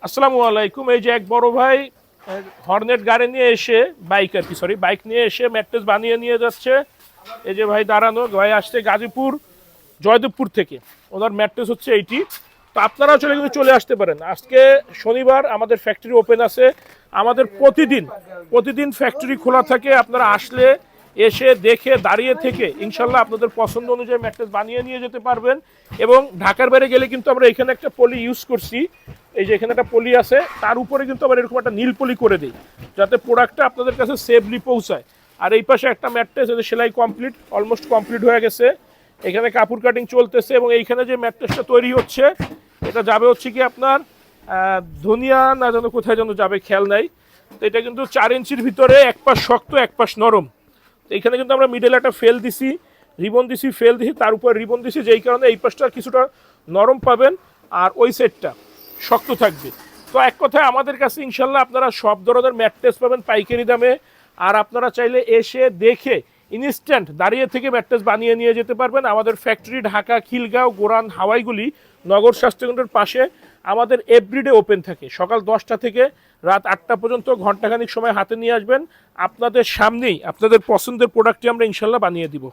আসসালামু আলাইকুম। এই যে এক বড় ভাই হর্নেট গাড়ি নিয়ে এসে বাইক নিয়ে এসে ম্যাট্রেস বানিয়ে নিয়ে যাচ্ছে। এই যে ভাই দাঁড়ানো, ভাই আসছে গাজীপুর জয়দেবপুর থেকে। ওনার ম্যাট্রেস হচ্ছে এইটি। তো আপনারাও চলে আসতে পারেন। আজকে শনিবার, আমাদের ফ্যাক্টরি ওপেন আছে। আমাদের প্রতিদিন ফ্যাক্টরি খোলা থাকে। আপনারা আসলে এসে দেখে দাঁড়িয়ে থেকে ইনশাল্লাহ আপনাদের পছন্দ অনুযায়ী ম্যাট্রেস বানিয়ে নিয়ে যেতে পারবেন। এবং ঢাকার বাইরে গেলে কিন্তু আমরা এখানে একটা পলি ইউজ করছি। এই যে এখানে একটা পলি আছে, তার উপরে কিন্তু আবার এরকম একটা নীল পলি করে দিই, যাতে প্রোডাক্টটা আপনাদের কাছে সেফলি পৌঁছায়। আর এই পাশে একটা ম্যাট্রেস, এদের সেলাই অলমোস্ট কমপ্লিট হয়ে গেছে। এখানে কাপড় কাটিং চলতেছে এবং এইখানে যে ম্যাট্রেসটা তৈরি হচ্ছে এটা যাবে হচ্ছে কি আপনার ধনিয়া না যেন কোথায় যেন যাবে, খেয়াল নাই। তো এটা কিন্তু 4 ইঞ্চির ভিতরে এক পাশ শক্ত এক পাশ নরম। তো এখানে কিন্তু আমরা মিডল একটা রিবন দিছি, তার উপর রিবন দিছি, যেই কারণে এই পাশটা কিছুটা নরম পাবেন আর ওই সেটটা শক্ত থাকবে। তো এক কথায় আমাদের কাছে ইনশাল্লাহ আপনারা সব ধরনের ম্যাট্রেস পাবেন পাইকারি দামে। আর আপনারা চাইলে এসে দেখে ইনস্ট্যান্ট দাঁড়িয়ে থেকে ম্যাট্রেস বানিয়ে নিয়ে যেতে পারবেন। আমাদের ফ্যাক্টরি ঢাকা, খিলগাঁও, গোরান, হাওয়াইগুলি নগর স্বাস্থ্যকেন্দ্রের পাশে। আমাদের এভরিডে ওপেন থাকে সকাল 10টা থেকে রাত 8টা পর্যন্ত। ঘন্টাখানিক সময় হাতে নিয়ে আসবেন, আপনাদের সামনেই আপনাদের পছন্দের প্রোডাক্টটি আমরা ইনশাল্লাহ বানিয়ে দিব।